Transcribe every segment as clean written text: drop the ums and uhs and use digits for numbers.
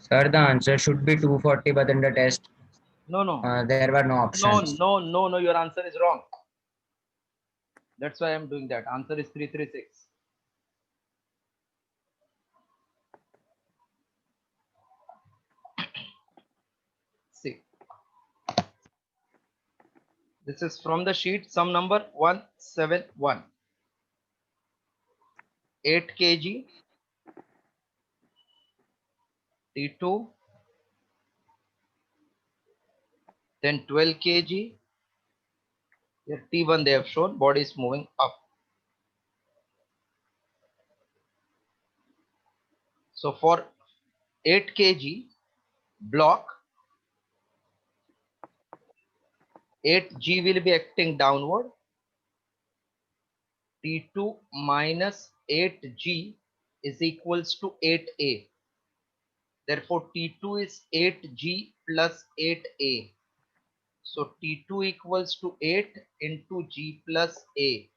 Sir, the answer should be 240, but in the test, No, no. there were no No, options. no, no, no. Your answer is wrong. That's why I'm doing that. Answer is 336. See, this is from the sheet. Sum number 171. 8 kg T2, then 12 kg. Here T1 they have shown. Body is moving up. So for 8 kg block, 8G will be acting downward. T2 minus 8G is equals to 8A. Therefore, T2 is 8G plus 8A. So T2 equals to 8 into G plus A.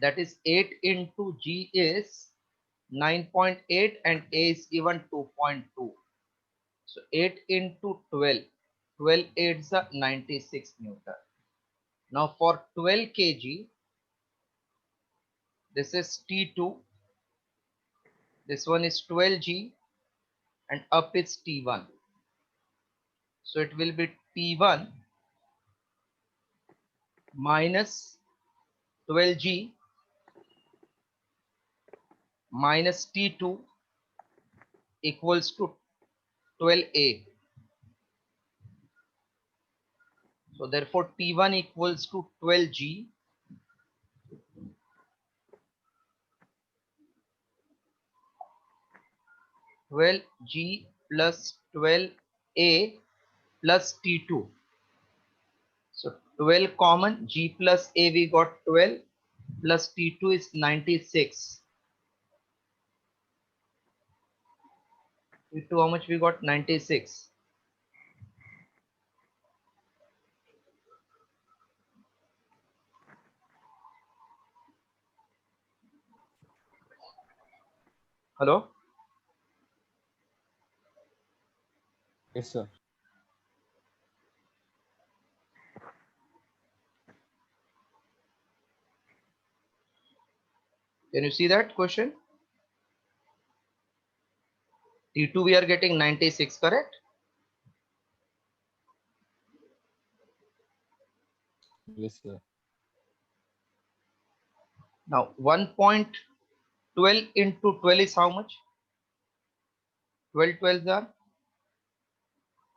That is 8 into G is 9.8 and A is given 2.2. So 8 into 12. 12 8s are 96 Newton. Now for 12 kg, this is T2. This one is 12G and up is T1. So it will be T1 minus 12G minus T2 equals to 12A. So therefore T1 equals to 12G plus 12A plus T2. So 12 common, G plus A we got 12 plus T2 is 96. T2 how much we got? 96. Hello? Yes, sir. Can you see that question? T2 we are getting 96, correct? Yes, sir. Now 1.12 into 12 is how much? 12 12s are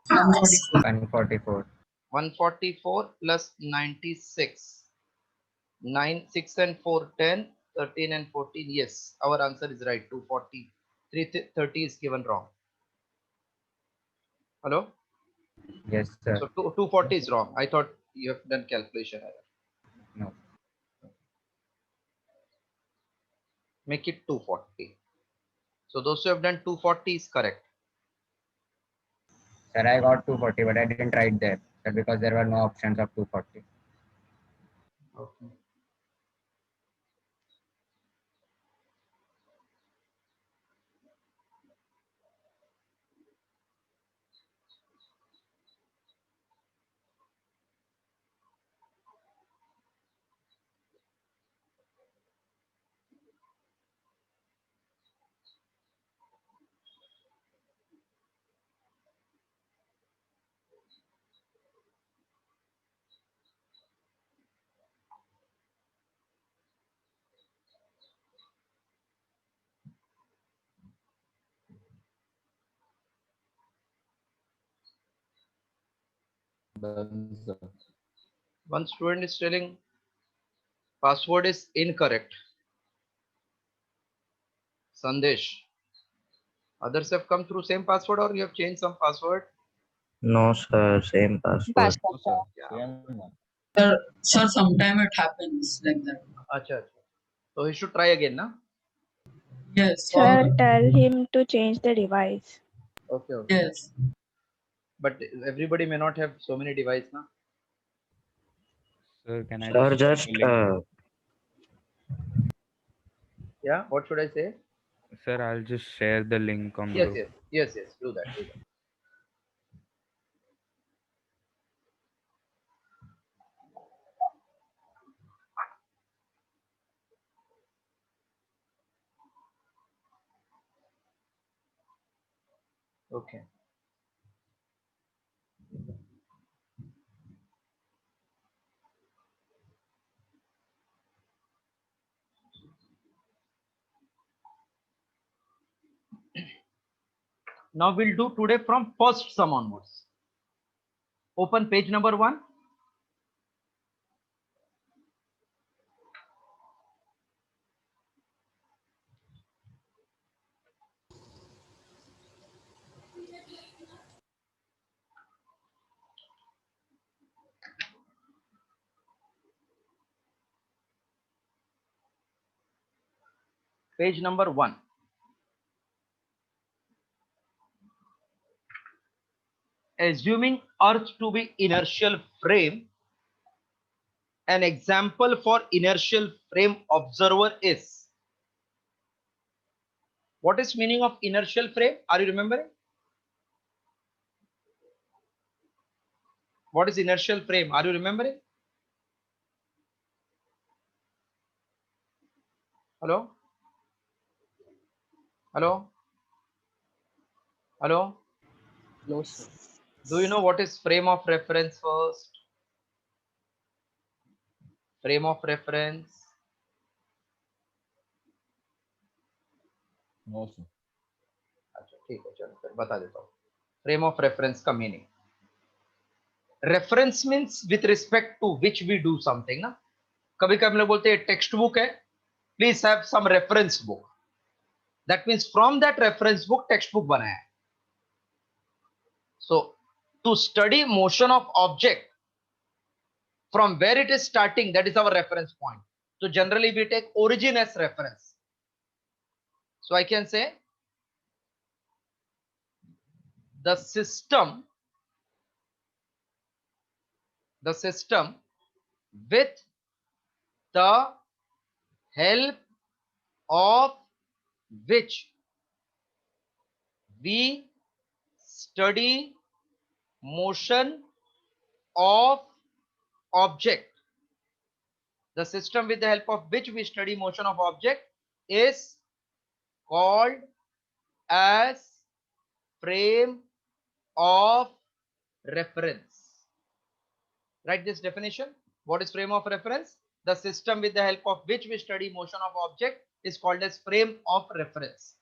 144. 144 plus 96. 9, 6 and 4, 10, 13 and 14. Yes, our answer is right. 240. 330 is given wrong. Hello? Yes, sir. So 240 is wrong. I thought you have done calculation error. No. Make it 240. So those who have done 240 is correct. Sir, I got 240, but I didn't write there. Sir, because there were no options of 240. Okay. Done, sir. One student is telling password is incorrect. Sandesh. Others have come through same password or you have changed some password? No, sir, same password. No, sir. Yeah. Same one. Sir, sometime it happens like that. Acha, acha. So he should try again, na? Yes. Sir, tell him to change the device. Okay, okay. Yes. But everybody may not have so many devices, na? Sir, can I Sir, just just Yeah, what should I say? Sir, I'll just share the link on Yes, group. yes, yes, yes. Do that. Do that. Okay. Now we'll do today from first sum onwards. Open page number 1. Page number 1. Assuming Earth to be inertial frame, an example for inertial frame observer is. What is meaning of inertial frame? Are you remembering? What is inertial frame? Are you remembering? Hello? Hello? Hello? No, sir. Do you know what is frame of reference first? Frame of reference. No, sir. अच्छा ठीक है चलो फिर बता देता हूँ. Frame of reference का meaning. Reference means with respect to which we do something ना. कभी कभी हम लोग बोलते हैं टेक्स्ट बुक है, please have some reference book. That means from that reference book textbook बनाया है. So to study motion of object from where it is starting, that is our reference point. So generally we take origin as reference. So I can say the system with the help of which we study motion of object. The system with the help of which we study motion of object is called as frame of reference. Write this definition. What is frame of reference? The system with the help of which we study motion of object is called as frame of reference.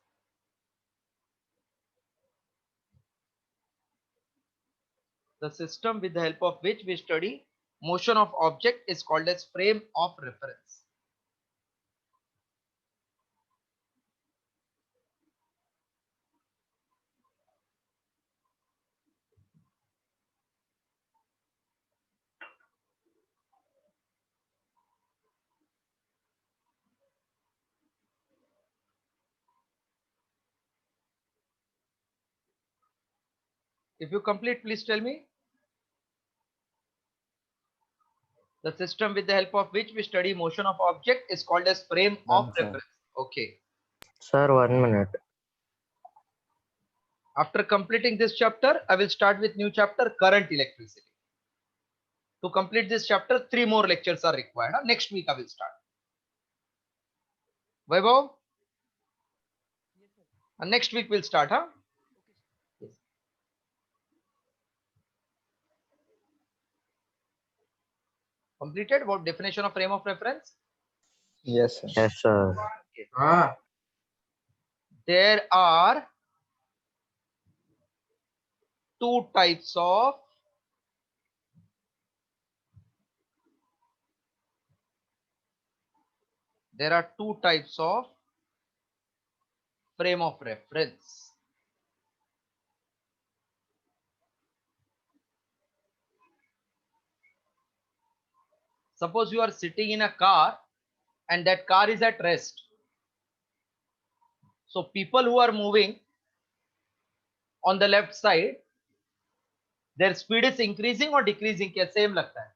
The system with the help of which we study motion of object is called as frame of reference. If you complete, please tell me. The system with the help of which we study motion of object is called as frame of Done, sir. reference. Okay. Sir, 1 minute. After completing this chapter, I will start with new chapter, current electricity. To complete this chapter, 3 more lectures are required. Next week I will start. Vaibhav? Next week we'll start, huh? Yes. Completed? What definition of frame of reference? Yes, sir. Yes, sir. There are 2 types of frame of reference. Suppose you are sitting in a car and that car is at rest. So people who are moving on the left side, their speed is increasing or decreasing? क्या same लगता है?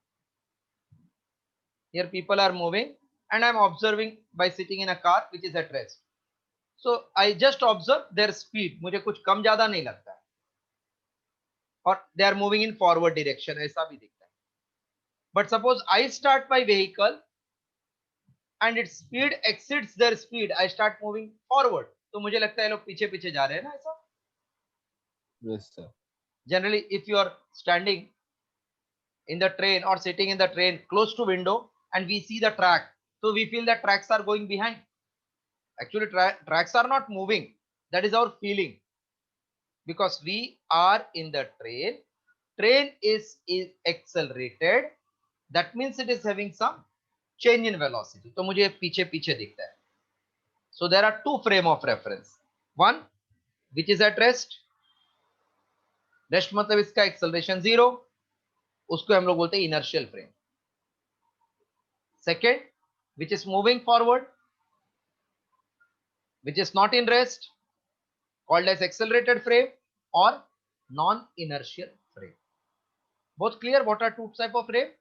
Here people are moving and I am observing by sitting in a car which is at rest. So I just observe their speed, मुझे कुछ कम ज्यादा नहीं लगता है, और they are moving in forward direction, ऐसा भी दिखता है. But suppose I start my vehicle and its speed exceeds their speed, I start moving forward, तो मुझे लगता है ये लोग पीछे पीछे जा रहे हैं ना, ऐसा. Yes, sir. Generally, if you are standing in the train or sitting in the train close to window and we see the track, so we feel that tracks are going behind. Actually, tracks are not moving. That is our feeling, because we are in the train. Train is accelerated. That means it is having some change in velocity. तो मुझे पीछे पीछे दिखता है. So there are two frame of reference. One which is at rest. Rest मतलब इसका acceleration 0. उसको हम लोग बोलते हैं inertial frame. Second, which is moving forward, which is not in rest, called as accelerated frame or non-inertial frame. Both clear? What are two type of frame?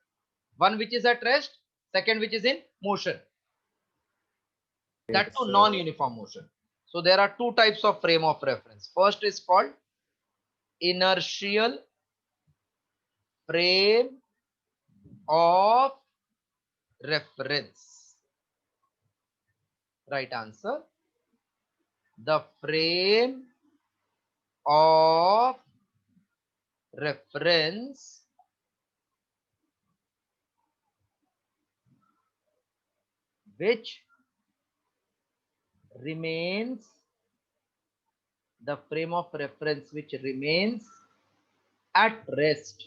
One which is at rest, second which is in motion. That too non-uniform motion. So there are two types of frame of reference. First is called inertial frame of reference. Right answer. The frame of reference which remains, the frame of reference which remains at rest.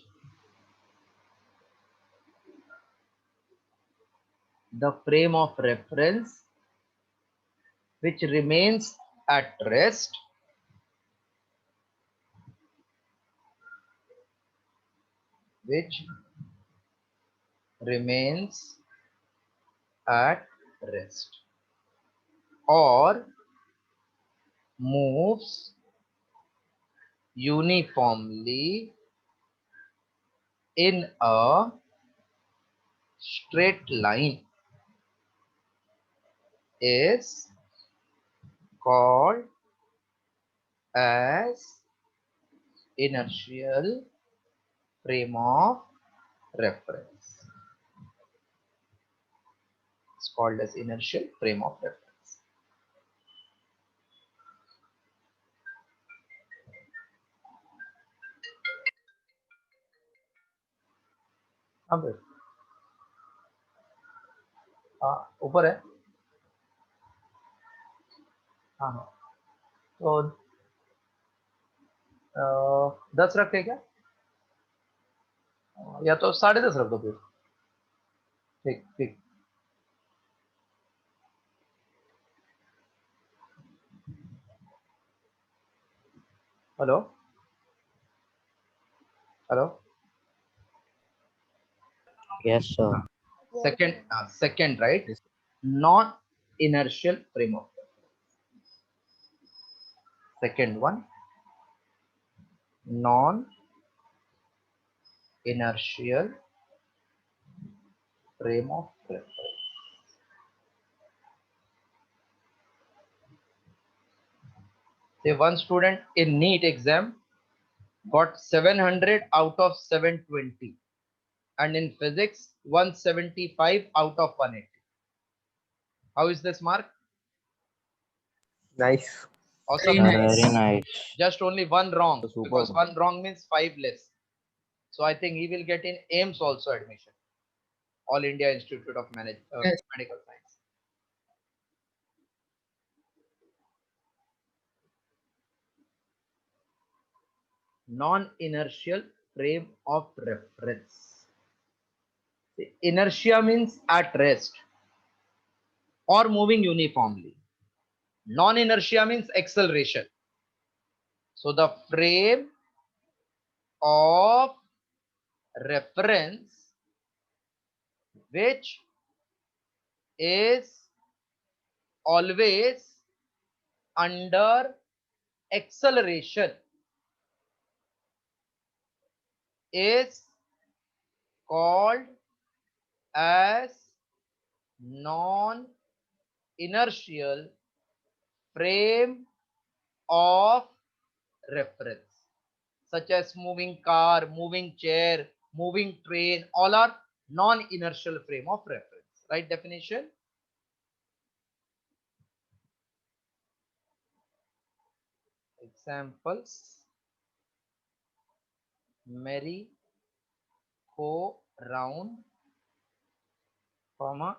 The frame of reference which remains at rest or moves uniformly in a straight line is called as inertial frame of reference. It's called as inertial frame of reference. अब ऊपर है. हाँ हाँ, तो 10 रखे क्या, या तो 10:30 रख दो फिर. ठीक ठीक. Hello hello. Yes, sir. Second, right? Non-inertial frame of reference. Second one, non-inertial frame of reference. Say one student in NEET exam got 700 out of 720, and in physics 175 out of 180. How is this mark? Nice. Awesome. Very Very nice. nice. Just only one wrong, Super. because one wrong means 5 less. So I think he will get in AIMS also admission, All India Institute of Yes. Medical Science. Non-inertial frame of reference. The inertia means at rest or moving uniformly. Non-inertia means acceleration. So the frame of reference which is always under acceleration is called as non-inertial frame of reference, such as moving car, moving chair, moving train, all are non-inertial frame of reference. Right definition? Examples: merry go round, comma,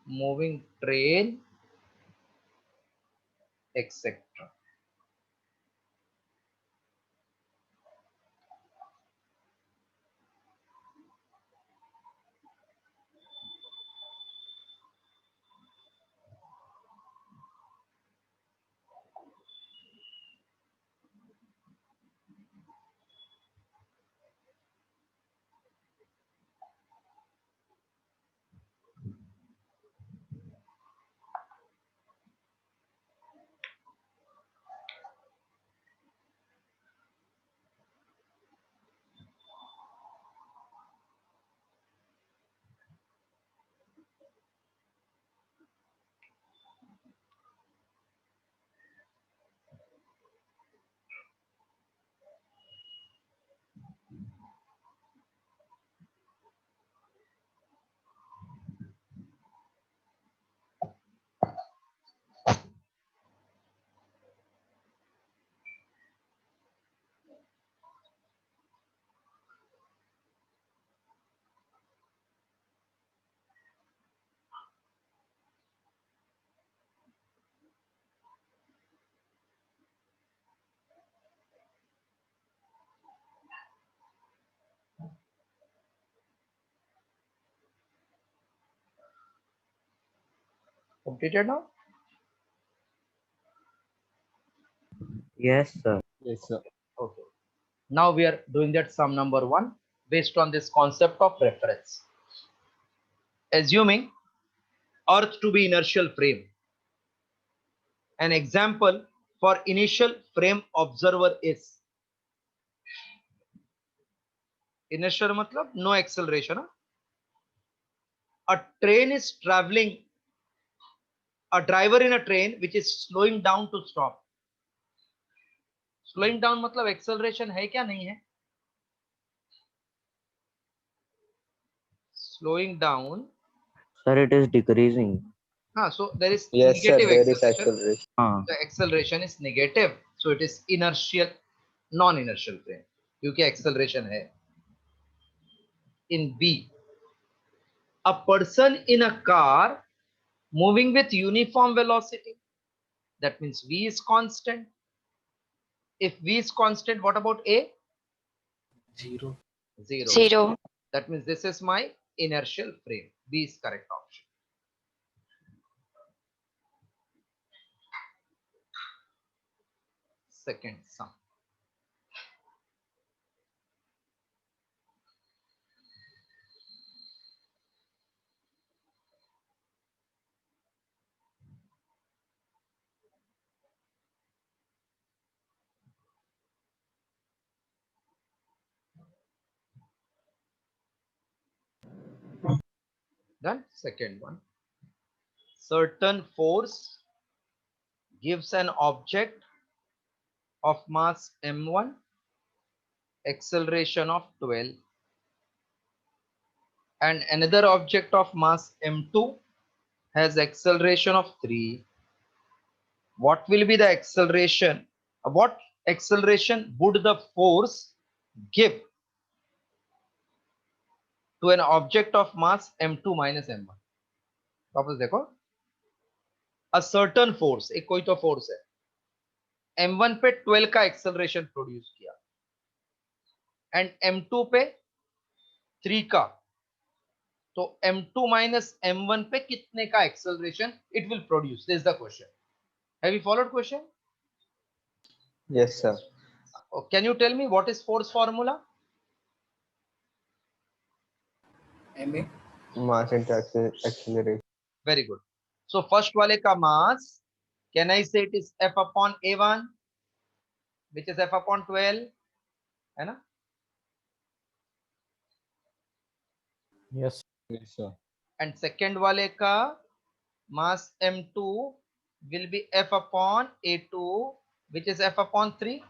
moving train, etc. Completed now? Yes, sir. Yes, sir. Okay. Now we are doing that sum number 1 based on this concept of reference. Assuming Earth to be inertial frame. An example for initial frame observer is inertial matlab no acceleration. A train is traveling, a driver in a train which is slowing down to stop. Slowing down matlab acceleration है क्या नहीं है? Slowing down. Sir, it is decreasing. So there is Yes, sir. negative There is acceleration. acceleration. The acceleration is negative, so it is inertial, non-inertial frame क्योंकि acceleration है. In B, a person in a car moving with uniform velocity, that means V is constant. If V is constant, what about A? Zero. Zero. That means this is my inertial frame. B is correct option. Second sum. Then second one. Certain force gives an object of mass m1 acceleration of 12 and another object of mass m2 has acceleration of 3. What will be the acceleration? What acceleration would the force give to an object of mass m2 minus m1? वापस देखो. A certain force, एक कोई तो force है, m1 पे 12 का acceleration produce किया and m2 पे 3 का, तो m2 minus m1 पे कितने का acceleration it will produce? This is the question. Have you followed question? Yes, sir. Can you tell me what is force formula? Mass into acceleration. Very good. So first वाले का mass, can I say it is F upon A1, which is F upon 12, है ना? Yes, sir. And second वाले का mass M2, will be F upon A2, which is F upon 3.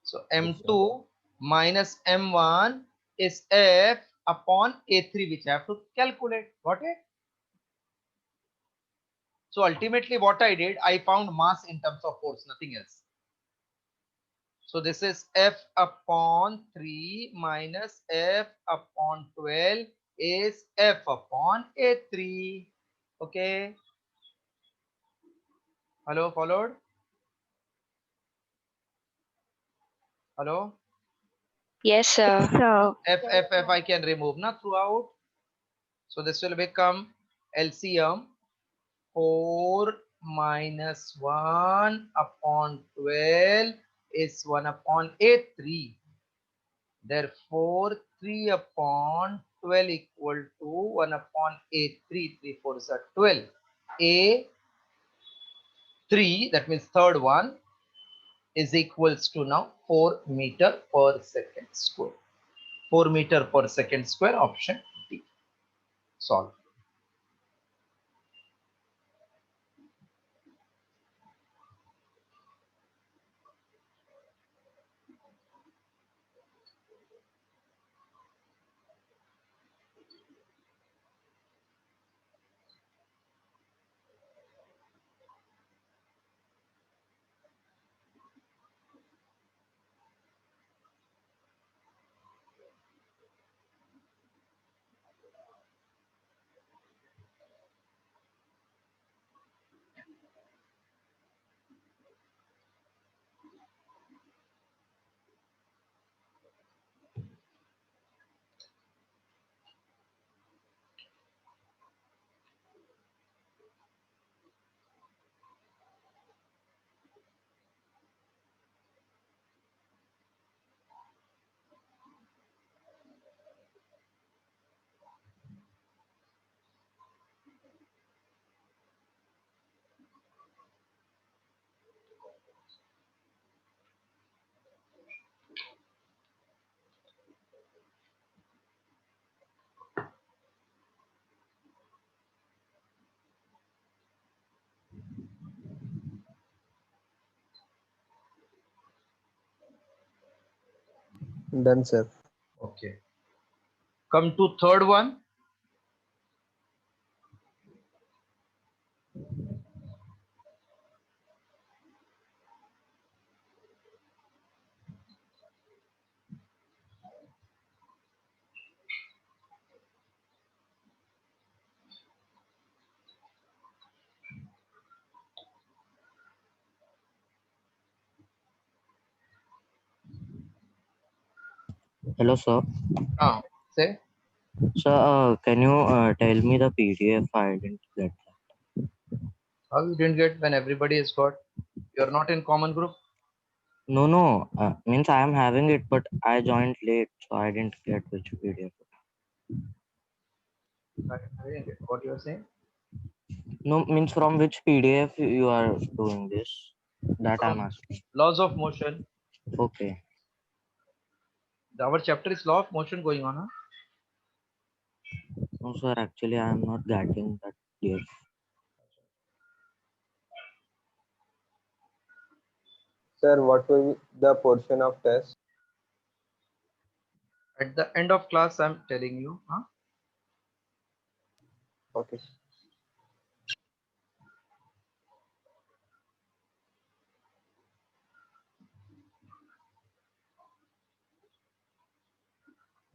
So M2 minus M1 is F upon A3, which I have to calculate. Got it? So ultimately what I did, I found mass in terms of force, nothing else. So this is F upon 3 minus F upon 12 is F upon A3. Okay. Hello, followed? Hello? Yes, sir. F I can remove now throughout. So this will become LCM 4 minus 1 upon 12 is 1 upon A3. Therefore, 3 upon 12 equal to 1 upon A3. 3 4s are 12. A3, that means third one, is equals to now 4 meter per second square. 4 meter per second square, option D. Solve. Done, sir. Okay. Come to third one. Hello, sir. Say. Sir, can you tell me the PDF? I didn't get that. How you didn't get when everybody is got? You're not in common group? No. Means I am having it, but I joined late, so I didn't get which PDF. I didn't get what you're saying. No, means from which PDF you are doing this? That I'm From asking. laws of motion. Okay. Our chapter is law of motion going on, huh? No, sir. Actually, I am not getting that PDF. Sir, what will be the portion of test? At the end of class, I'm telling you, huh? Okay.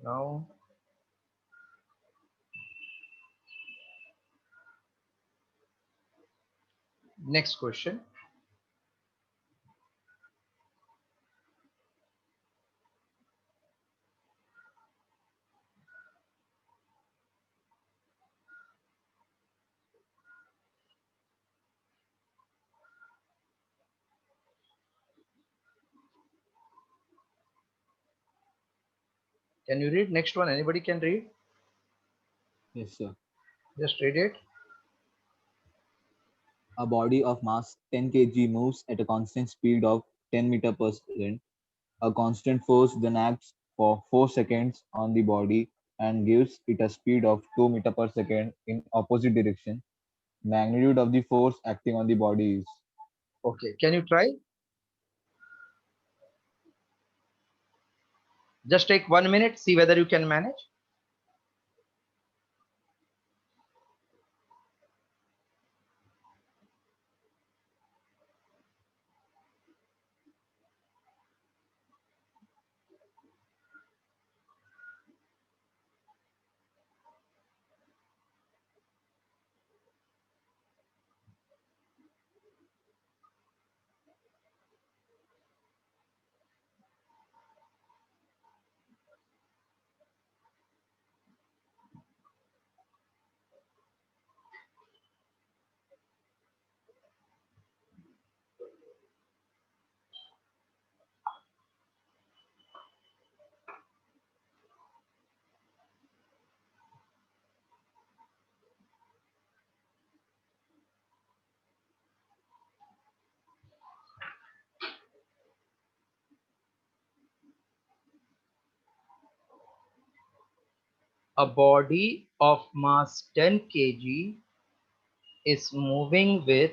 Now, next question. Can you read next one? Anybody can read? Yes, sir. Just read it. A body of mass 10 kg moves at a constant speed of 10 meter per second. A constant force then acts for 4 seconds on the body and gives it a speed of 2 meter per second in opposite direction. Magnitude of the force acting on the body is. Okay, can you try? Just take 1 minute, see whether you can manage. A body of mass 10 kg is moving with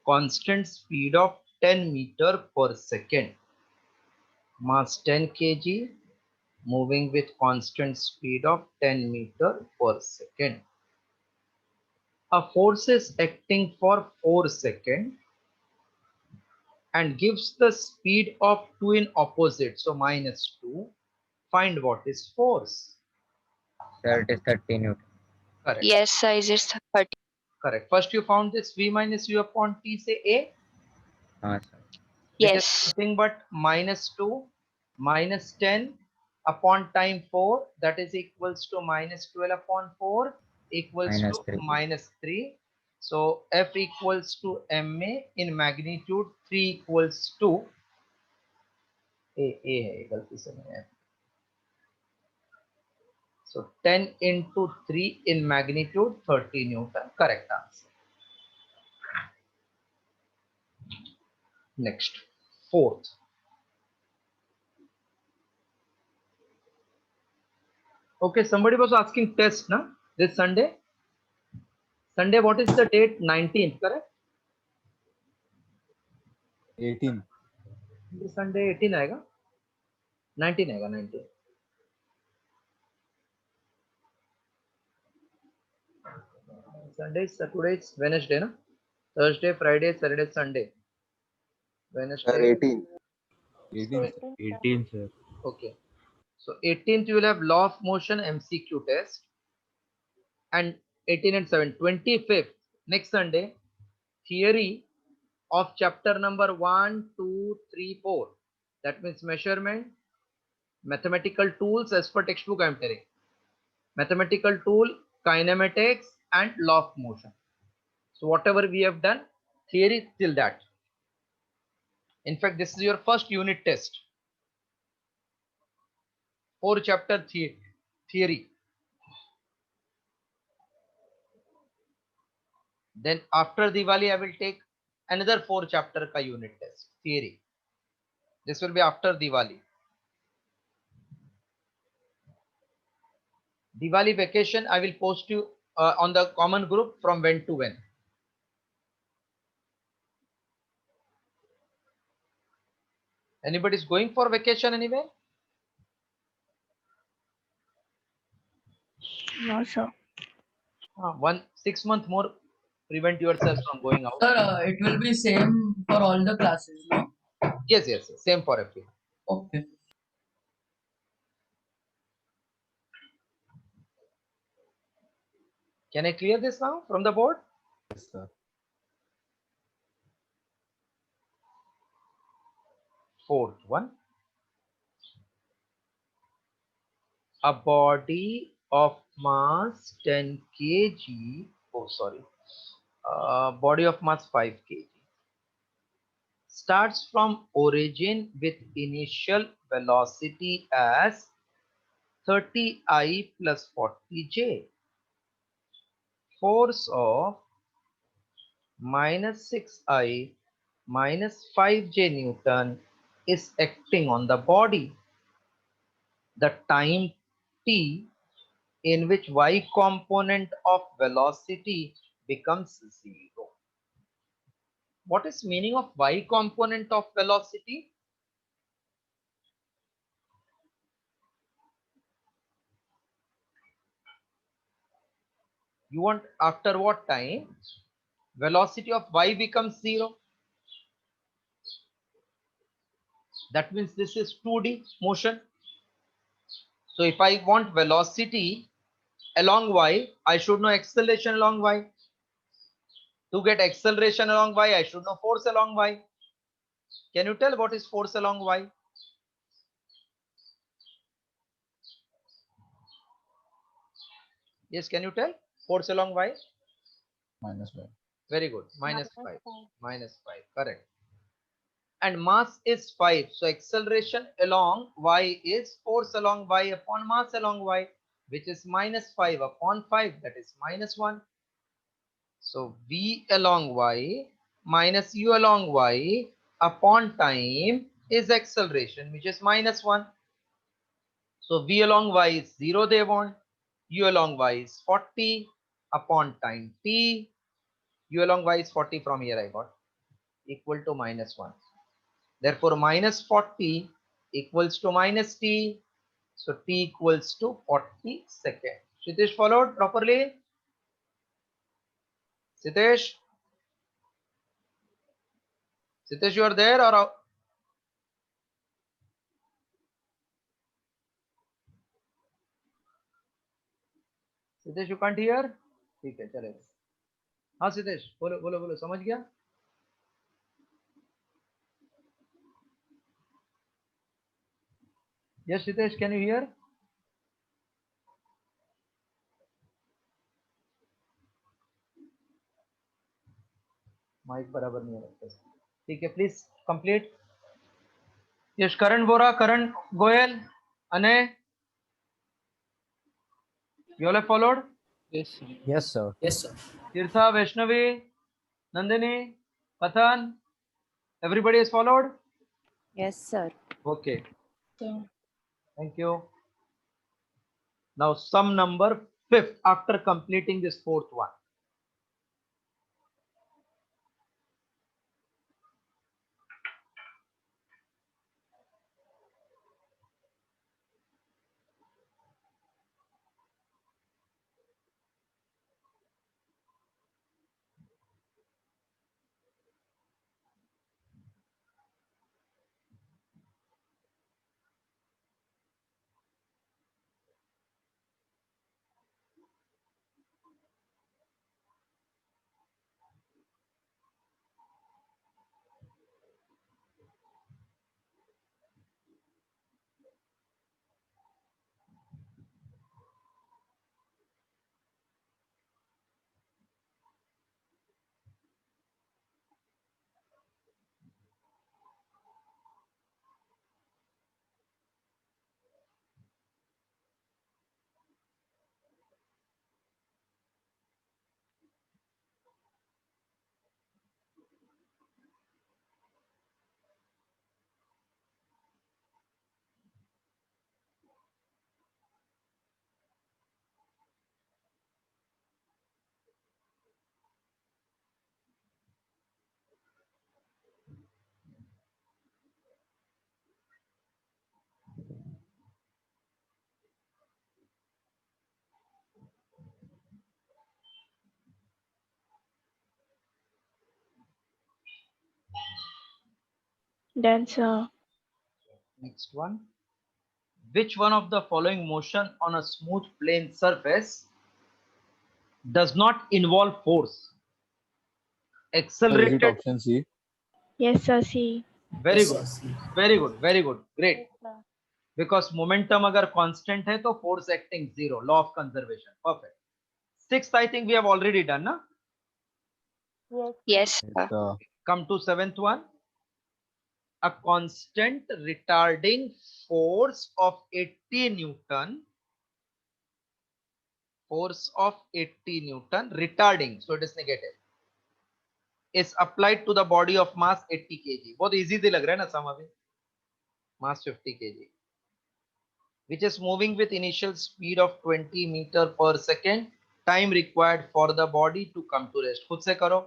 constant speed of 10 meter per second. Mass 10 kg moving with constant speed of 10 meter per second. A force is acting for 4 seconds and gives the speed of 2 in opposite, so -2. Find what is force. Sir, it is 30 Newton. Correct. Yes, sir. Is it 30? Correct. First you found this V minus U upon T, say A. Sir. It is Yes. nothing but -2 minus 10 upon time 4, that is equals to -12 upon 4 equals to -3. -3. So F equals to ma in magnitude 3 equals to A है, गलती से मैंने F. So 10 into 3 in magnitude 30 Newton. Correct answer. Next, fourth. Okay, somebody was asking test, na? This Sunday. Sunday, what is the date? 19th, correct? 18. This Sunday 18 आएगा? 19 आएगा, 19. Sunday, Saturday, Wednesday, na? Thursday, Friday, Saturday, Sunday. Sir, Wednesday. 18. 18. 18, sir. Okay. So 18th you will have law of motion MCQ test, and 18 and 7. 25th, next Sunday, theory of chapter number 1, 2, 3, 4. That means measurement, mathematical tools as per textbook I am telling. Mathematical tool, kinematics and law of motion. So whatever we have done, theory till that. In fact, this is your first unit test. 4 chapter theory. Then after Diwali, I will take another 4 chapter ka unit test, theory. This will be after Diwali. Diwali vacation, I will post you on the common group from when to when. Anybody is going for vacation anywhere? No, sir. 6 month more, prevent yourselves from going out. Sir, it will be same for all the classes, no? Yes, yes, same for everyone. Okay. Can I clear this now from the board? Yes, sir. Fourth one. A body of mass 10 kg, body of mass 5 kg, starts from origin with initial velocity as 30I plus 40J. Force of -6I minus 5J Newton is acting on the body. The time t in which y component of velocity becomes 0. What is meaning of y component of velocity? You want after what time velocity of y becomes 0? That means this is 2D motion. So if I want velocity along y, I should know acceleration along y. To get acceleration along y, I should know force along y. Can you tell what is force along y? Yes, can you tell? Force along y? -1. Very good. Minus 5. Minus 5. Correct. And mass is 5. So acceleration along y is force along y upon mass along y, which is minus 5 upon 5. That is minus 1. So v along y minus u along y upon time is acceleration, which is minus 1. So v along y is 0 they want. U along y is 40 upon time t. U along y is 40 from here I got, equal to minus 1. Therefore minus 40 equals to minus t. So t equals to 40 seconds. Sitish followed properly? Sitish? Sitish, you are there or? Siddhesh you can't hear? ठीक है चलेगा. हाँ सिद्धेश बोलो बोलो बोलो, समझ गया? Yes Siddhesh, can you hear? Mic बराबर नहीं है. ठीक है, please complete. Yes Karan Bora, Karan Goyal, अने you all have followed? Yes, sir. Tirtha, Vaishnavi, Nandini, Pathan, everybody has followed? Yes, sir. Okay, So, thank you. Now sum number 5th after completing this 4th one. Done, sir. Next one. Which one of the following motion on a smooth plane surface does not involve force? Sir, is it Accelerated. option C? Yes, sir. See. Very good. Very good. Very good. Great. Because momentum अगर constant है तो force acting 0. Law of conservation. Perfect. 6th I think we have already done, na? Yes, sir. Sir. Come to 7th one. A constant retarding force of 80 Newton. Force of 80 Newton retarding, so it is negative, is applied to the body of mass 80 kg. बहुत easy से लग रहा है ना सम अभी. Mass 50 kg, which is moving with initial speed of 20 meter per second time required for the body to come to rest? खुद से करो.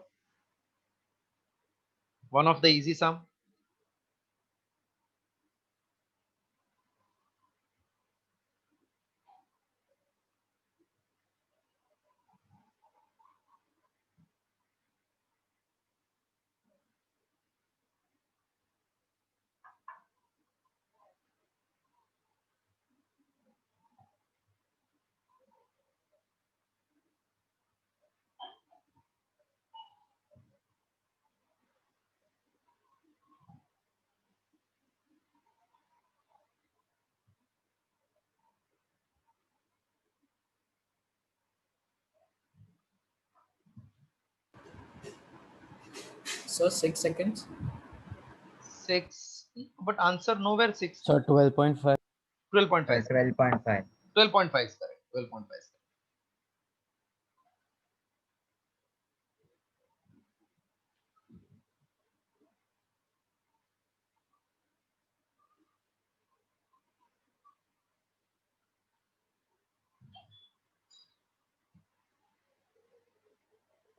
One of the easy sum. So 6 seconds. 6, but answer nowhere 6. So 12.5. 12.5. 12.5. 12.5 is correct. 12.5 is correct.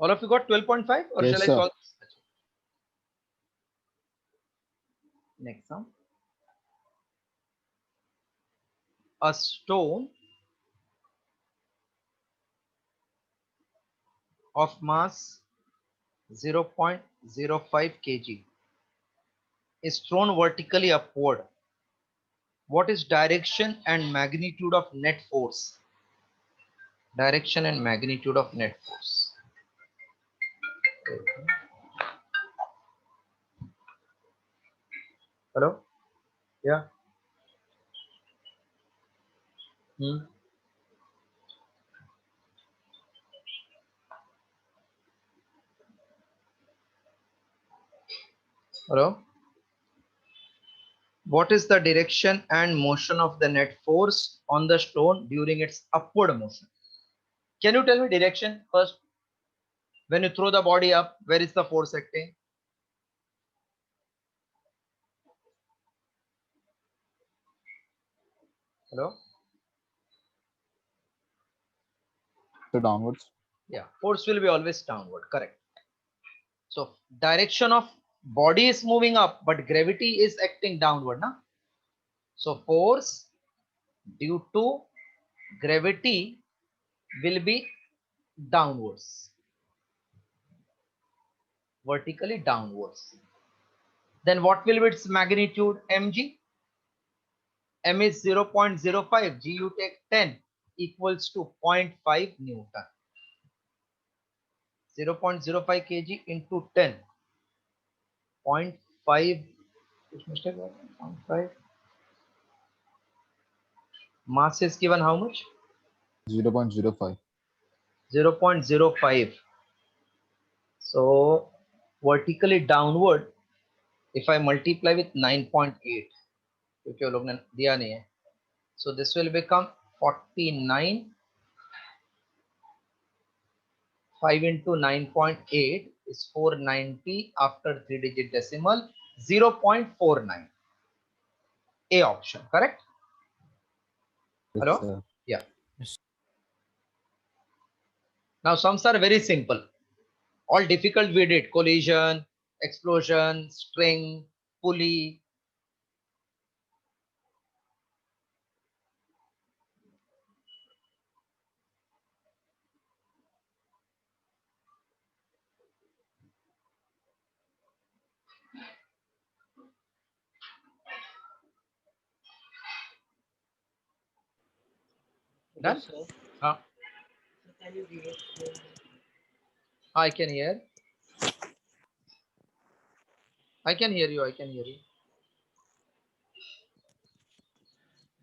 All of you got 12.5 or Yes, shall I sir. solve this? Next sum. A stone of mass 0.05 kg is thrown vertically upward. What is direction and magnitude of net force? Direction and magnitude of net force. Hello? Yeah. Hello? What is the direction and motion of the net force on the stone during its upward motion? Can you tell me direction first? When you throw the body up, where is the force acting? Hello? So downwards. Yeah, force will be always downward, correct. So direction of body is moving up, but gravity is acting downward, na? So force due to gravity will be downwards, vertically downwards. Then what will be its magnitude? Mg. M is 0.05, G you take 10 equals to 0.5 Newton. 0.05 kg into 10. 0.5, which mistake was it? 0.5. Mass is given how much? 0.05. 0.05. So vertically downward, if I multiply with 9.8, क्योंकि वो लोग ने दिया नहीं है, so this will become 49. 5 into 9.8 is 490 after 3-digit decimal, 0.49. A option, correct? Yes, Hello? sir. Yeah. Now sums are very simple. All difficult we did: collision, explosion, string, pulley. Done? I can hear. I can hear you. I can hear you.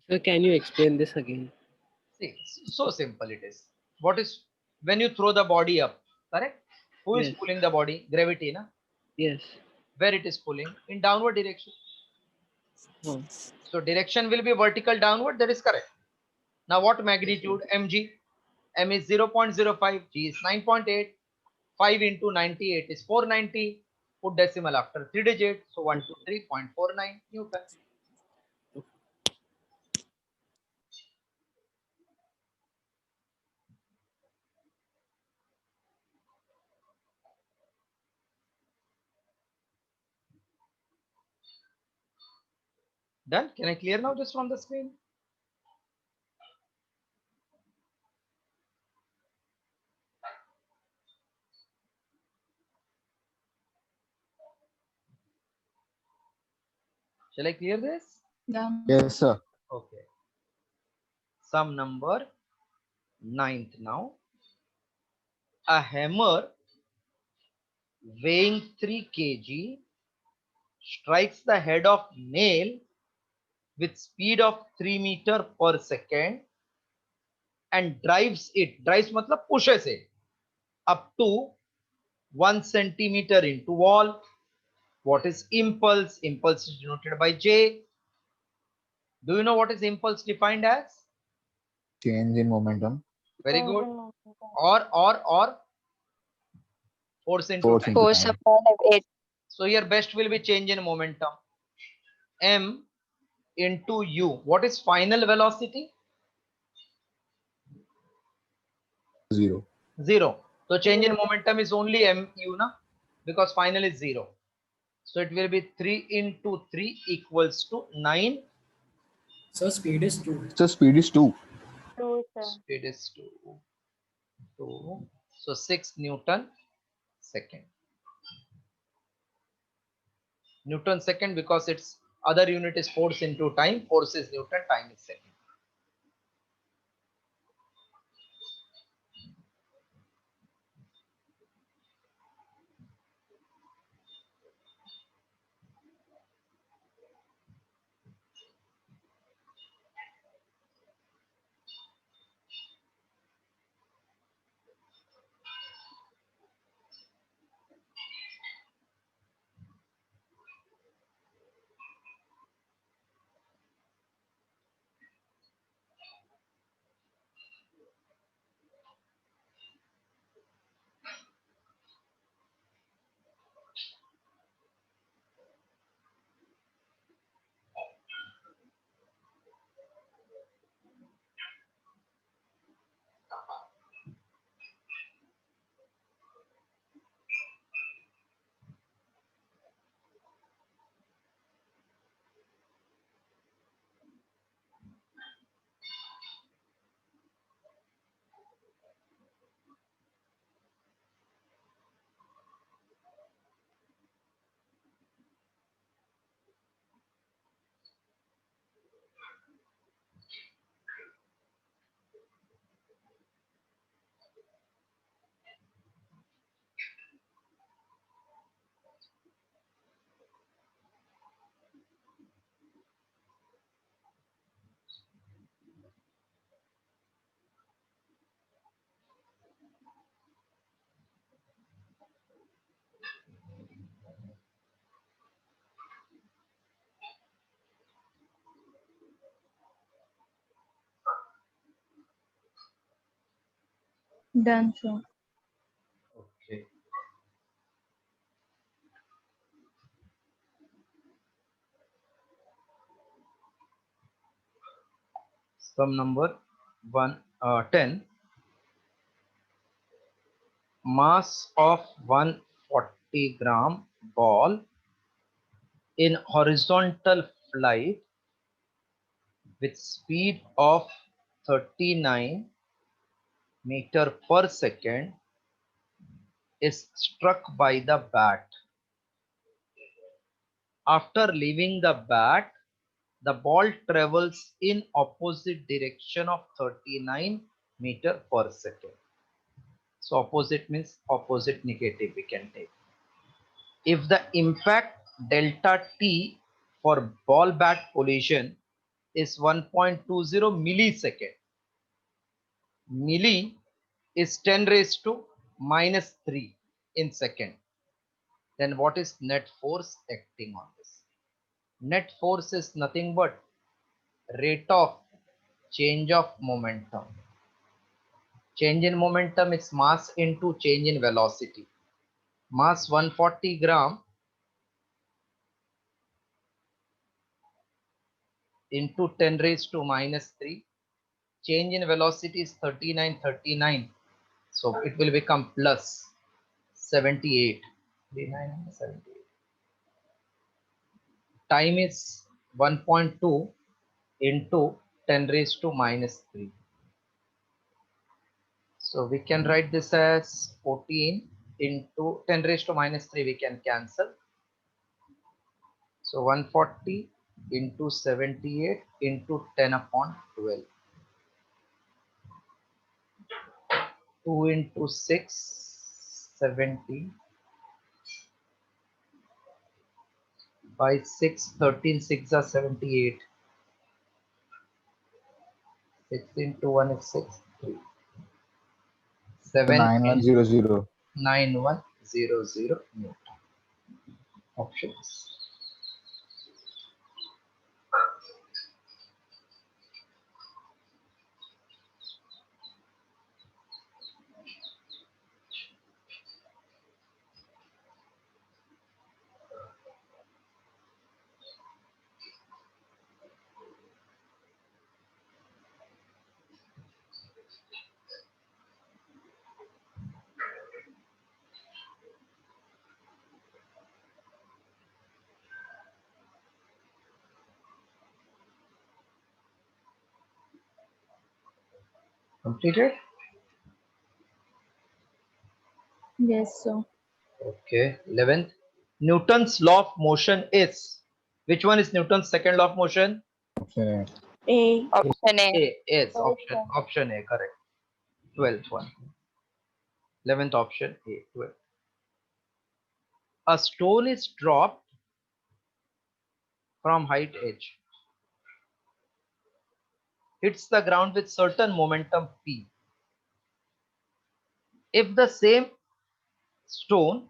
So can you explain this again? See, so simple it is. What is when you throw the body up, correct? Who is Yes. pulling the body? Gravity, na? Yes. Where it is pulling? In downward direction. Oh. So direction will be vertical downward. That is correct. Now what magnitude? Mg. M is 0.05. G is 9.8. 5 into 98 is 490. Put decimal after 3 digits. So 123.49 Newton. Done? Can I clear now just from the screen? Shall I clear this? Done. Yes, sir. Okay. Sum number 9th now. A hammer weighing 3 kg strikes the head of nail with speed of 3 meter per second and drives it. Drives matlab pushes it up to 1 centimeter into wall. What is impulse? Impulse is denoted by J. Do you know what is impulse defined as? Change in momentum. Very good. Or force into Force time. into Force time. upon it. So here best will be change in momentum. M into U. What is final velocity? 0. 0. So change in momentum is only mu na, because final is 0. So it will be 3 into 3 equals to 9. So speed is 2. So speed is 2. Speed is 2. So 6 Newton second. Newton second because its other unit is force into time. Force is Newton, time is second. Done, sir. Okay. Sum number 10. Mass of 140 gram ball in horizontal flight with speed of 39 meter per second is struck by the bat. After leaving the bat, the ball travels in opposite direction of 39 meter per second. So opposite means opposite negative we can take. If the impact delta t for ball bat collision is 1.20 millisecond, milli is 10 raised to minus 3 in second, then what is net force acting on this? Net force is nothing but rate of change of momentum. Change in momentum is mass into change in velocity. Mass 140 gram into 10 raised to minus 3. Change in velocity is 39. So it will become plus 78. 39 and 78. Time is 1.2 into 10 raised to minus 3. So we can write this as 14 into 10 raised to minus 3, we can cancel. So 140 into 78 into 10 upon 12. 2 into 6, 70. By 6, 13, 6 are 78. 6 into 1 is 6, 3. 7 9100. 9100 Newton. Options. Completed? Yes, sir. Okay. 11th. Newton's law of motion is. Which one is Newton's second law of motion? Option A. A. Option A. A. Yes. Correct, Option A. Correct. 12th one. 11th option A. 12. A stone is dropped from height h. Hits the ground with certain momentum p. If the same stone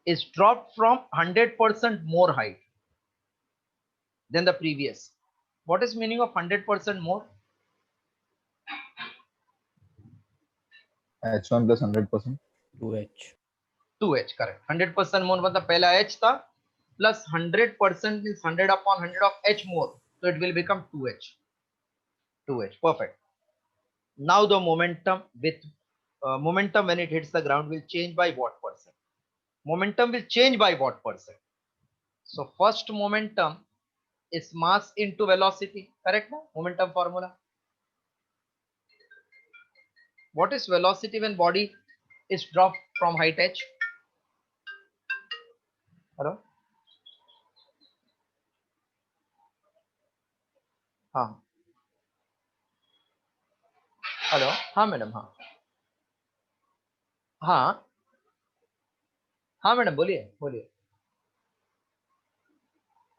is dropped from 100% more height than the previous, what is meaning of 100% more? H1 plus 100%. 2H. 2h, correct. 100% more मतलब पहला h था plus 100% means 100 upon 100 of h more, so it will become 2h. 2h, perfect. Now the momentum when it hits the ground will change by what percent? Momentum will change by what percent? So first momentum is mass into velocity, correct? No? Momentum formula. What is velocity when body is dropped from height h? Hello? हाँ. Hello. हाँ madam. हाँ. हाँ. हाँ madam, बोलिए बोलिए.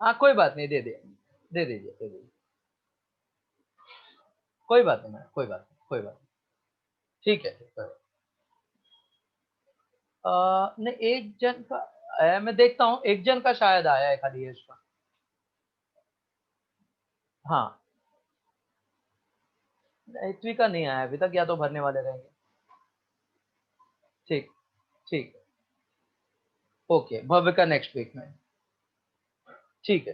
हाँ कोई बात नहीं, दे दीजिए. कोई बात नहीं मैडम, कोई बात नहीं. ठीक है. नहीं, एक जन का मैं देखता हूँ, एक जन का शायद आया है खाली इसका. हाँ, इतवी का नहीं आया अभी तक, या तो भरने वाले रहेंगे. ठीक. ओके, भव्य का नेक्स्ट वीक में. ठीक है.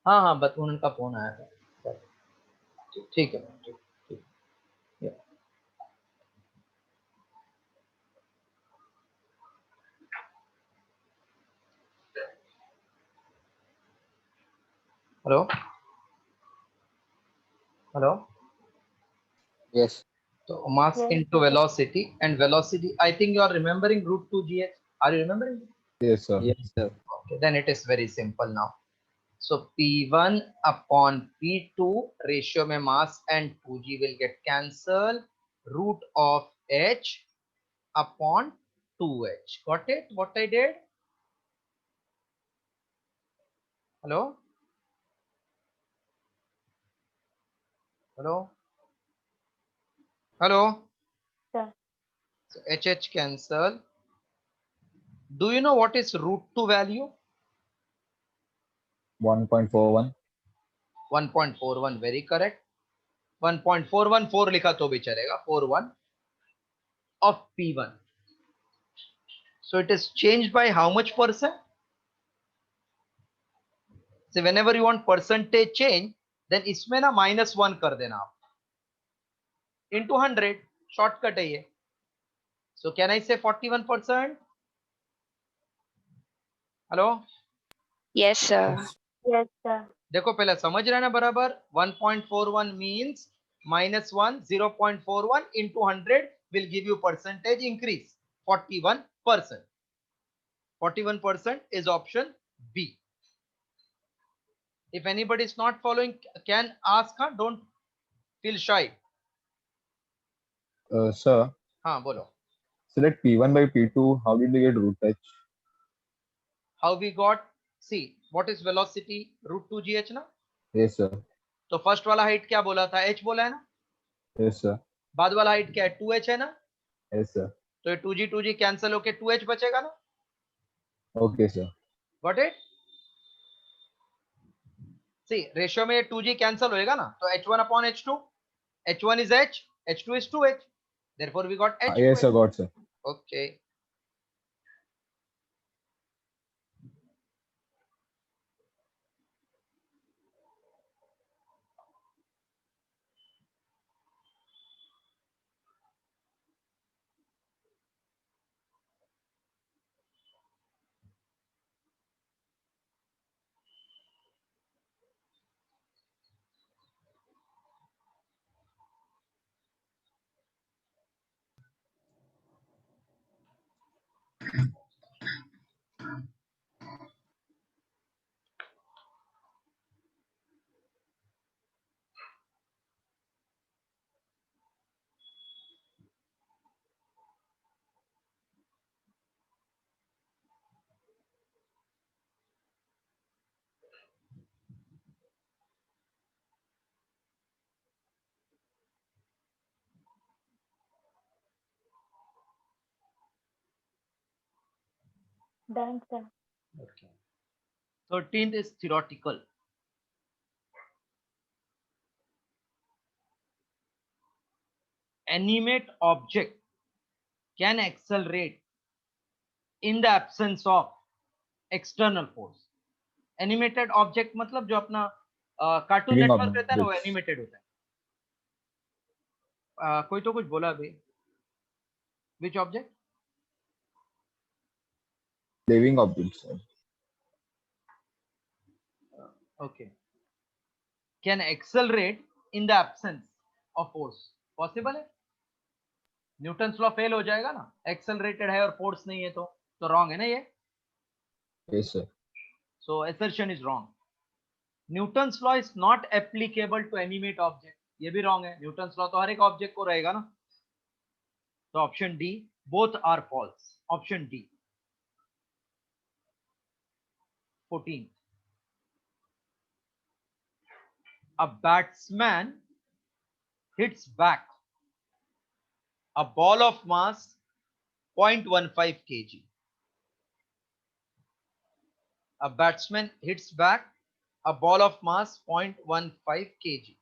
हाँ बस उनका फोन आया था. ठीक है. Yeah. Hello. Yes. So mass into velocity, and velocity, I think you are remembering root 2 gh. Are you remembering? Yes, sir. Yes, sir. Okay, then it is very simple now. So P1 upon P2 ratio में mass and 2g will get cancelled. Root of h upon 2h. Got it? What I did? Hello? Yeah. So h cancel. Do you know what is root 2 value? 1.41. 1.41, very correct. 1.414 लिखा तो भी चलेगा. 41 of P1. So it is changed by how much percent? So whenever you want percentage change, then इसमें ना -1 कर देना आप. Into 100, shortcut है ये. So can I say 41%? Hello? Yes, sir. Yes, sir. देखो पहले समझ रहे हैं ना बराबर. 1.41 means -1 0.41 into 100 will give you percentage increase 41%. 41% is option B. If anybody is not following, can ask. Don't feel shy. Sir, हाँ बोलो. select P1 by P2. How did we get root h? How we got? See, what is velocity? Root 2gh ना. Yes, sir. तो first वाला height क्या बोला था? h बोला है ना. Yes, sir. बाद वाला हाइट क्या है? 2h है ना. Yes, sir. तो ये 2g कैंसिल होके 2h बचेगा ना. Okay, sir. Got it? See, ratio में 2g कैंसिल होएगा ना. तो h1 upon h2. h1 is h, h2 is 2h. Therefore we got h. Yes, sir. Got, sir. Okay. Done, sir. Okay. 13th is theoretical. Animate object can accelerate in the absence of external force. Animated object मतलब जो अपना cartoon Living network रहता है ना, वो objects. Animated होता है. कोई तो कुछ बोला अभी. Which object? Living objects, sir. Okay. Can accelerate in the absence of force. Possible है? न्यूटन्स लॉ फेल हो जाएगा ना. एक्सेलरेटेड है और फोर्स नहीं है तो रॉन्ग है ना ये. Yes, sir. So assertion is wrong. Newton's law is not applicable to animate object. ये भी wrong है. Newton's law तो हर एक ऑब्जेक्ट को रहेगा ना. तो option D, both are false. Option D. 14. A batsman hits back a ball of mass 0.15 kg. A batsman hits back a ball of mass 0.15 kg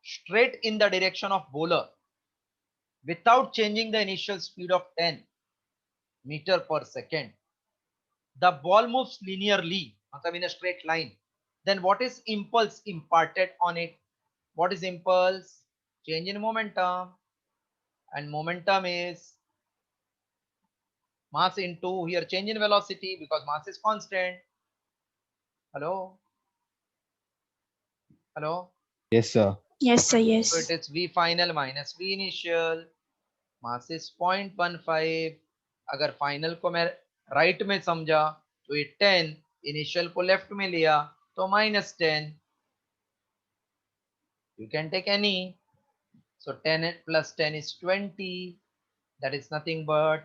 straight in the direction of bowler without changing the initial speed of 10 meter per second. The ball moves linearly, in a straight line. Then what is impulse imparted on it? What is impulse? Change in momentum. And momentum is mass into here change in velocity because mass is constant. Hello? Hello? Yes, sir. Yes, sir. Yes. So it is V final minus V initial. Mass is 0.15. अगर final को मैं right में समझा तो ये 10, initial को left में लिया तो -10. You can take any. So 10 plus 10 is 20. That is nothing but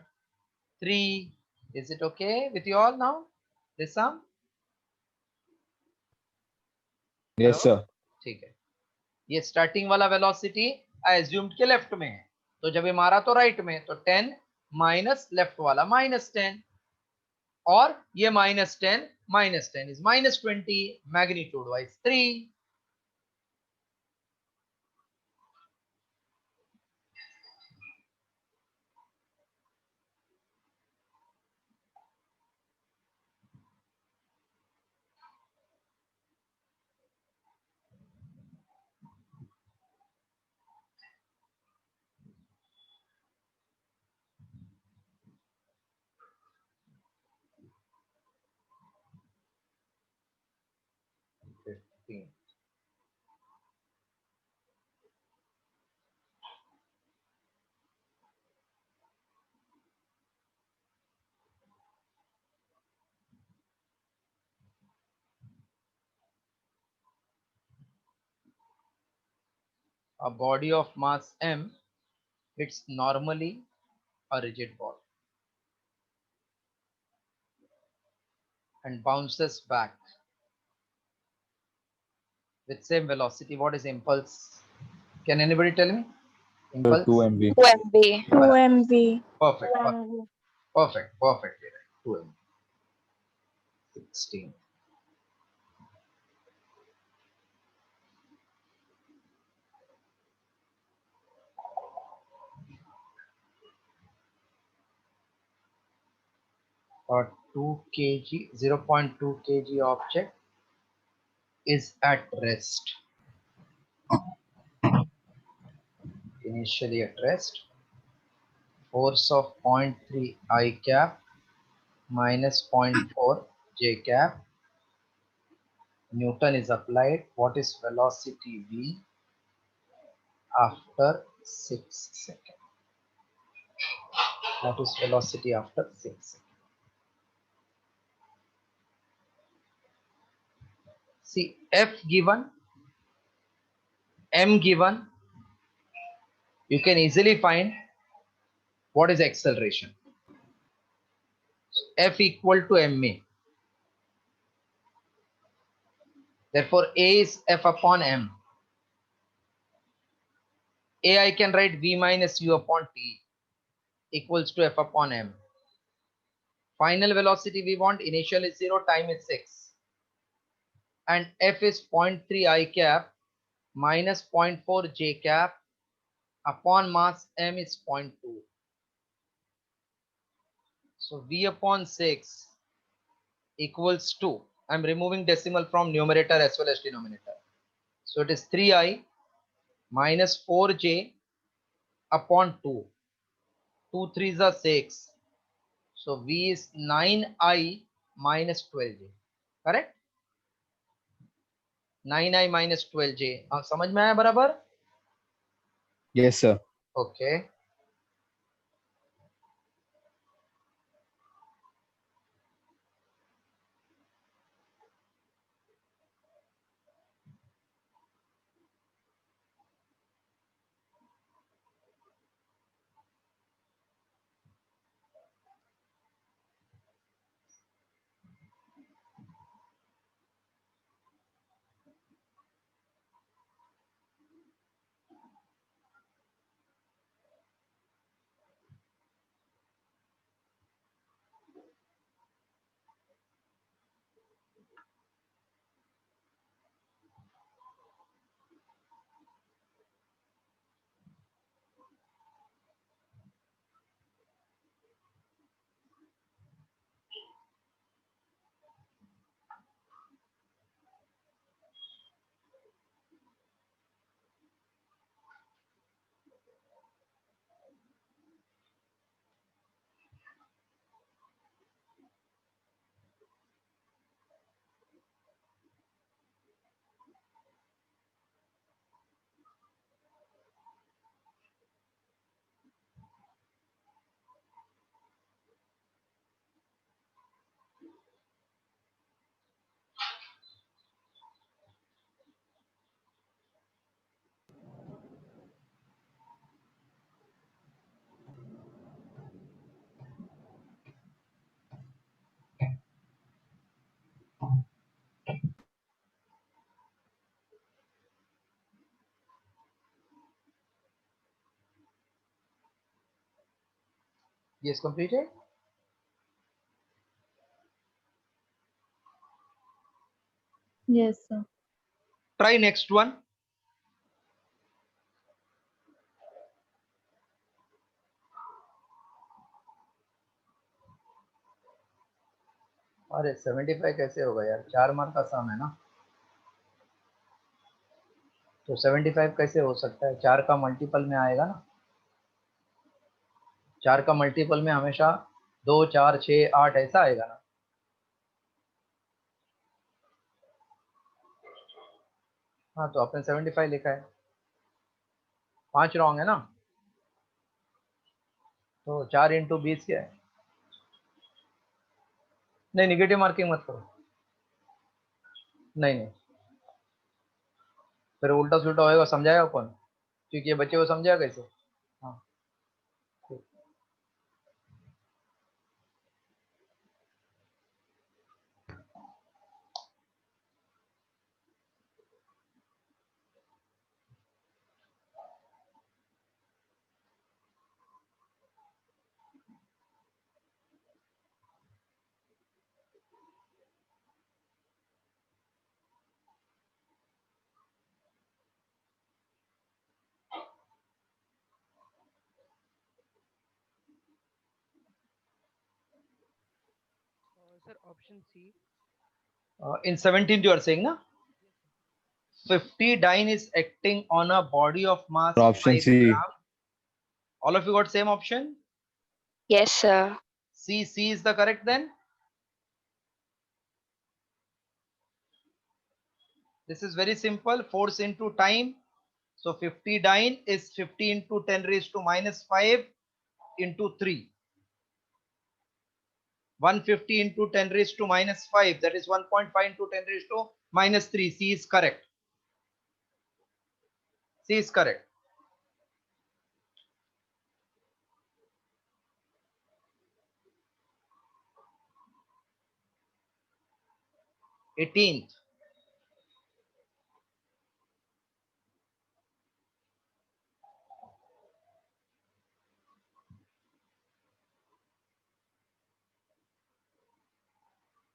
3. Is it okay with you all now? This sum? Yes, sir. ठीक है. ये स्टार्टिंग वाला वेलोसिटी आई एज्यूम्ड के लेफ्ट में है, तो जब ये मारा तो राइट में, तो 10 माइनस लेफ्ट वाला -10 और ये -10 is -20 magnitude wise 3. 16. A body of mass m, it's normally a rigid ball and bounces back with same velocity. What is impulse? Can anybody tell me? Impulse? 2 MB. 2 MB. 2 MB. Perfect. 2 MB. Perfect. Perfectly right. 2 MB. 16. A 2 kg, 0.2 kg object is at rest. Initially at rest. Force of 0.3 I cap minus 0.4 J cap. Newton is applied. What is velocity V after 6 seconds? What is velocity after 6 seconds? See, F given, M given, you can easily find what is acceleration. F equal to ma. Therefore, A is F upon m. A I can write V minus U upon T equals to F upon m. Final velocity we want, initial is 0, time is 6. And F is 0.3 I cap minus 0.4 J cap upon mass m is 0.2. So V upon 6 equals to, I'm removing decimal from numerator as well as denominator. So it is 3I minus 4J upon 2. 2 3s are 6. So V is 9I minus 12J. Correct? 9I minus 12J. समझ में आया बराबर? Yes, sir. Okay. Yes, completed. Yes, sir. Try next one. अरे 75 कैसे होगा यार? 4 mark का सम है ना, तो 75 कैसे हो सकता है? 4 का मल्टीपल में आएगा ना, 4 का मल्टीपल में हमेशा 2 4 6 8 ऐसा आएगा ना. हाँ तो आपने 75 लिखा है, 5 रॉन्ग है ना, तो 4 इंटू 20 क्या है? नहीं निगेटिव मार्किंग मत करो, नहीं नहीं, फिर उल्टा सुल्टा होएगा, समझाएगा कौन, क्योंकि ये बच्चे को समझाया कैसे। हाँ ठीक। Sir, option C. In 17 you are saying na, 50 dyne is acting on a body of mass Option 5 C. gram. All of you got same option? Yes, sir. C is the correct then. This is very simple, force into time. So 50 dyne is 50 into 10 raised to minus 5 into 3. 150 into 10 raised to minus 5, that is 1.5 into 10 raised to minus 3. C is correct. C is correct. Eighteenth.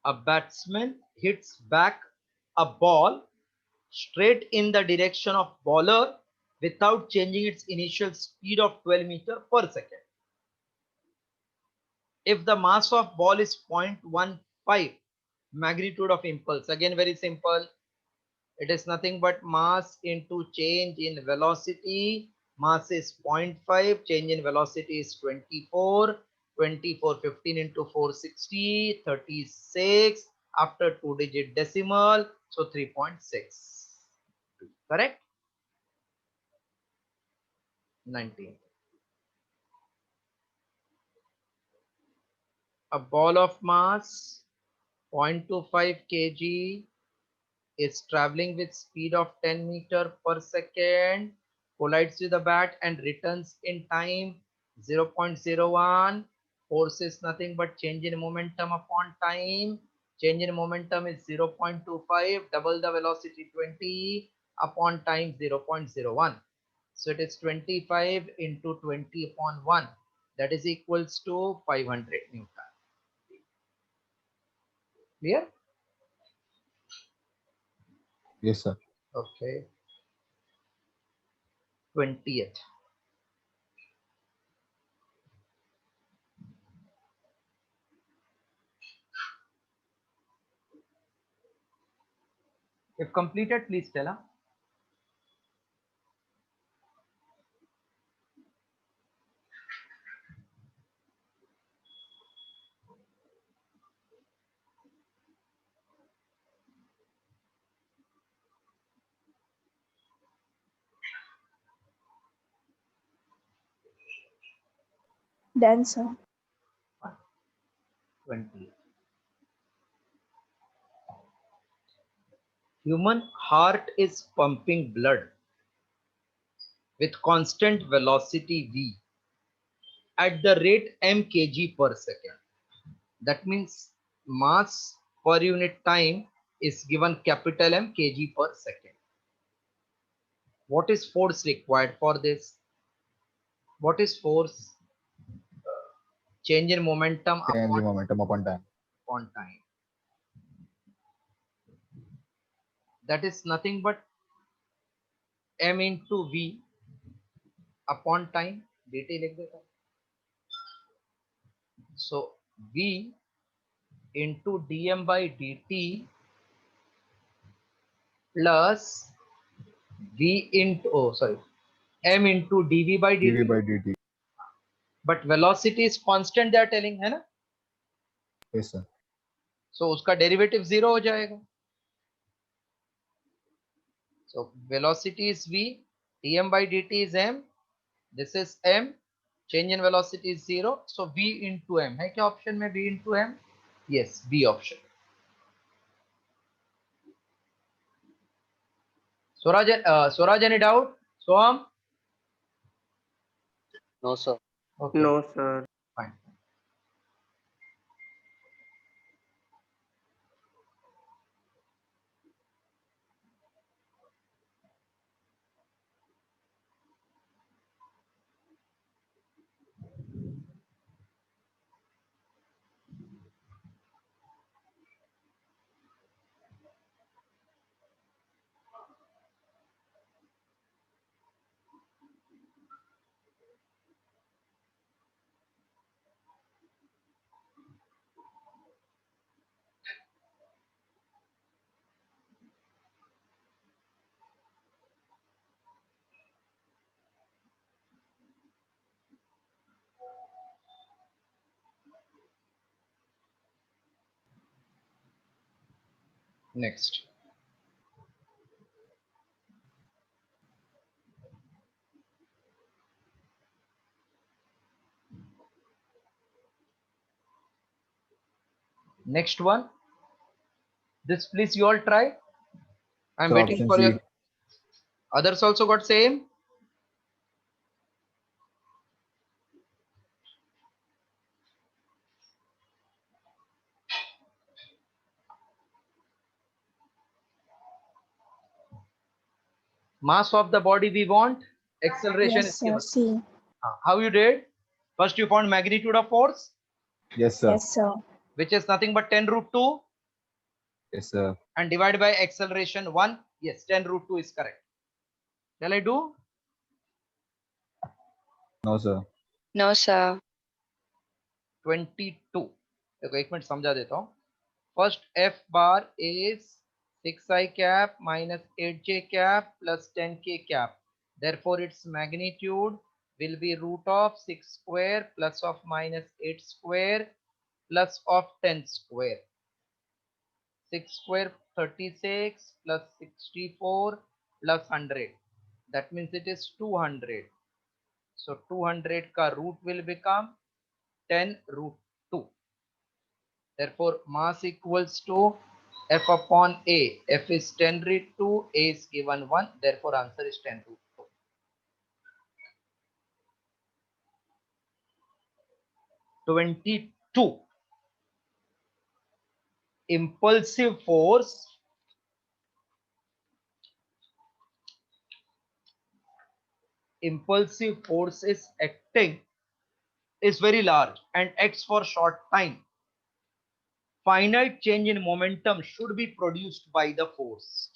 A batsman hits back a ball straight in the direction of bowler without changing its initial speed of 12 meters per second. If the mass of ball is 0.15 magnitude of impulse, again very simple, it is nothing but mass into change in velocity. Mass is 0.5, change in velocity is 24. 24, 15 into 460, 36. After 2-digit decimal, so 3.6. Correct? 19. A ball of mass 0.25 kg is traveling with speed of 10 meter per second, collides with the bat and returns in time 0.01. Force is nothing but change in momentum upon time. Change in momentum is 0.25, double the velocity 20 upon time 0.01. So it is 25 into 20 upon 1, that is equals to 500 Newton. Clear? Yes, sir. Okay. 20th. If completed, please tell her. Done, sir. 20. Human heart is pumping blood with constant velocity v at the rate m kg per second. That means mass per unit time is given capital M kg per second. What is force required for this? What is force? Change in momentum Change upon, in momentum upon time. upon time. That is nothing but m into v upon time. dt लिख देता हूं. So v into dm by dt plus v into, oh sorry, m into dv by dt. dv by dt. But velocity is constant, they are telling, है ना? Yes, sir. So उसका derivative 0 हो जाएगा. So velocity is v, dm by dt is m. This is m. Change in velocity is 0. So v into m. है क्या option में v into m? Yes, B option. Swaraj, any doubt? Swam? No, sir. Okay. No, sir. Fine. Next. Next one. This please you all try. I'm So waiting option for C. your others also got same. Mass of the body we want. Acceleration Yes, is sir. given. C. How you did? First you found magnitude of force, Yes, sir. Yes, sir. which is nothing but 10 root 2, Yes, sir. and divide by acceleration 1. Yes, 10 root 2 is correct. Shall I do? No, sir. No, sir. 22. देखो एक minute समझा देता हूँ. First F bar is 6i cap minus 8j cap plus 10k cap. Therefore, its magnitude will be root of 6 square plus of minus 8 square plus of 10 square. 6 square 36 plus 64 plus 100. That means it is 200. So 200 ka root will become 10 root 2. Therefore, mass equals to F upon A. F is 10 root 2, A is given 1. Therefore, answer is 10 root 2. 22. Impulsive force is acting is very large and acts for short time. Finite change in momentum should be produced by the force.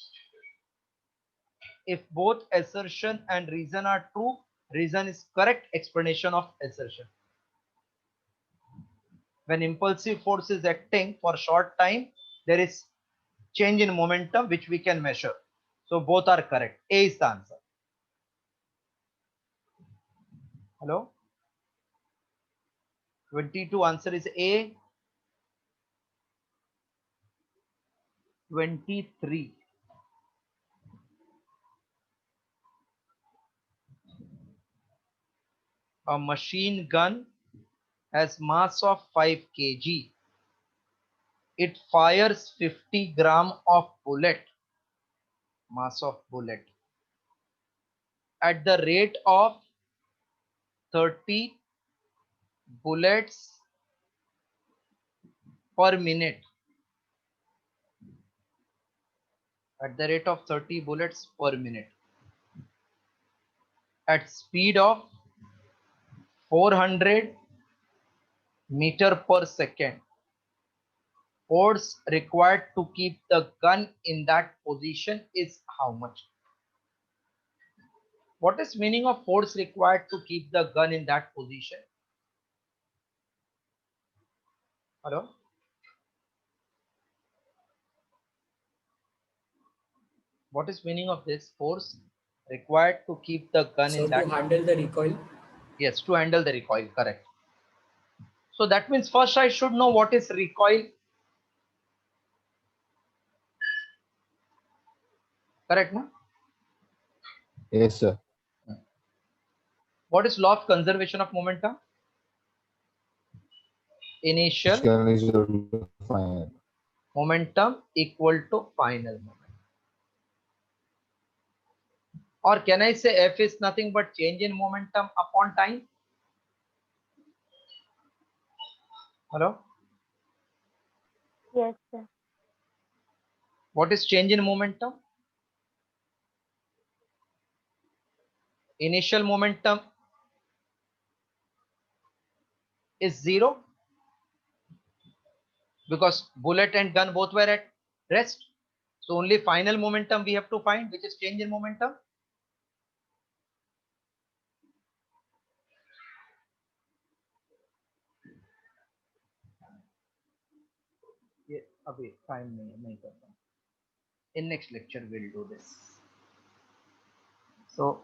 If both assertion and reason are true, reason is correct explanation of assertion. When impulsive force is acting for short time, there is change in momentum which we can measure. So both are correct. A is the answer. Hello? 22 answer is A. 23. A machine gun has mass of 5 kg. It fires 50 gram of bullet, mass of bullet, at the rate of 30 bullets per minute. At the rate of 30 bullets per minute. At speed of 400 meter per second. Force required to keep the gun in that position is how much? What is meaning of force required to keep the gun in that position? Hello? What is meaning of this force required to keep the gun So in that? to handle the recoil. Yes, to handle the recoil, correct. So that means first I should know what is recoil. Correct, no? Yes, sir. What is law of conservation of momentum? Initial Initial is equal to final. momentum equal to final momentum. Or can I say F is nothing but change in momentum upon time? Hello? Yes, sir. What is change in momentum? Initial momentum is 0 because bullet and gun both were at rest. So only final momentum we have to find, which is change in momentum. ये अभी time नहीं करता. In next lecture we'll do this. So